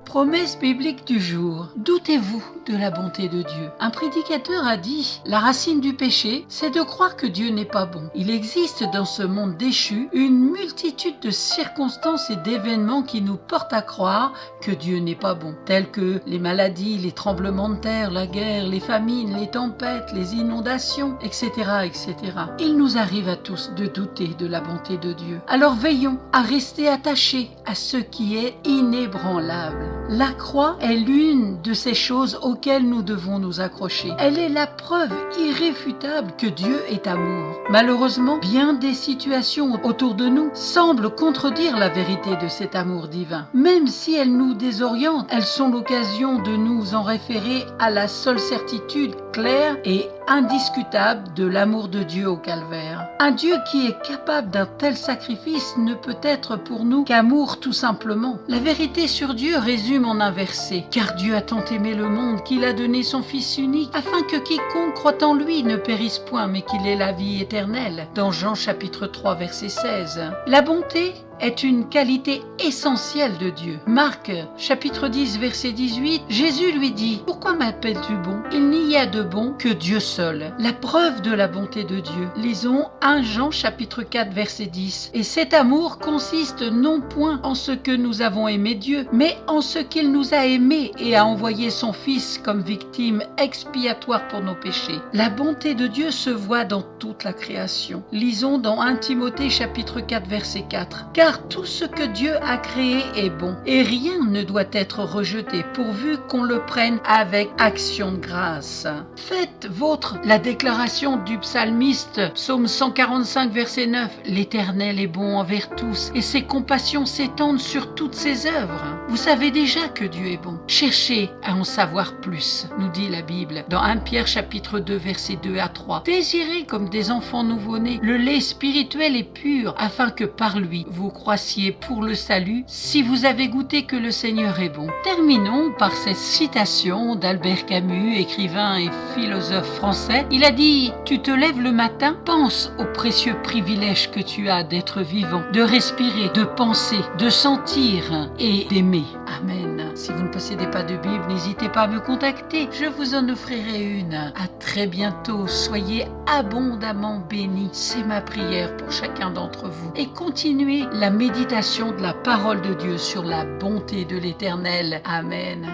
Promesse biblique du jour. Doutez-vous de la bonté de Dieu. Un prédicateur a dit: la racine du péché, c'est de croire que Dieu n'est pas bon. Il existe dans ce monde déchu une multitude de circonstances et d'événements qui nous portent à croire que Dieu n'est pas bon, tels que les maladies, les tremblements de terre, la guerre, les famines, les tempêtes, les inondations, etc., etc. Il nous arrive à tous de douter de la bonté de Dieu. Alors veillons à rester attachés à ce qui est inébranlable. La croix est l'une de ces choses auxquelles nous devons nous accrocher. Elle est la preuve irréfutable que Dieu est amour. Malheureusement, bien des situations autour de nous semblent contredire la vérité de cet amour divin. Même si elles nous désorientent, elles sont l'occasion de nous en référer à la seule certitude claire et indiscutable de l'amour de Dieu au calvaire. Un Dieu qui est capable d'un tel sacrifice ne peut être pour nous qu'amour tout simplement. La vérité sur Dieu résume en un verset: car Dieu a tant aimé le monde qu'il a donné son Fils unique, afin que quiconque croit en lui ne périsse point, mais qu'il ait la vie éternelle. Dans Jean chapitre 3 verset 16. La bonté est une qualité essentielle de Dieu. Marc chapitre 10 verset 18, Jésus lui dit: pourquoi m'appelles-tu bon? Il n'y a de bon que Dieu seul. La preuve de la bonté de Dieu. Lisons 1 Jean chapitre 4 verset 10. Et cet amour consiste non point en ce que nous avons aimé Dieu, mais en ce qu'il nous a aimés et a envoyé son Fils comme victime expiatoire pour nos péchés. La bonté de Dieu se voit dans toute la création. Lisons dans 1 Timothée chapitre 4 verset 4. Car tout ce que Dieu a créé est bon, et rien ne doit être rejeté, pourvu qu'on le prenne avec action de grâce. Faites vôtre la déclaration du psalmiste, psaume 145, verset 9. L'Éternel est bon envers tous, et ses compassions s'étendent sur toutes ses œuvres. Vous savez déjà que Dieu est bon. Cherchez à en savoir plus, nous dit la Bible, dans 1 Pierre chapitre 2, verset 2 à 3. Désirez comme des enfants nouveau-nés le lait spirituel et pur, afin que par lui vous croissiez pour le salut, si vous avez goûté que le Seigneur est bon. Terminons par cette citation d'Albert Camus, écrivain et philosophe français. Il a dit: tu te lèves le matin, pense au précieux privilège que tu as d'être vivant, de respirer, de penser, de sentir et d'aimer. Amen. Si vous ne possédez pas de Bible, n'hésitez pas à me contacter, je vous en offrirai une. À très bientôt, soyez abondamment bénis, c'est ma prière pour chacun d'entre vous. Et continuez la méditation de la parole de Dieu sur la bonté de l'Éternel. Amen.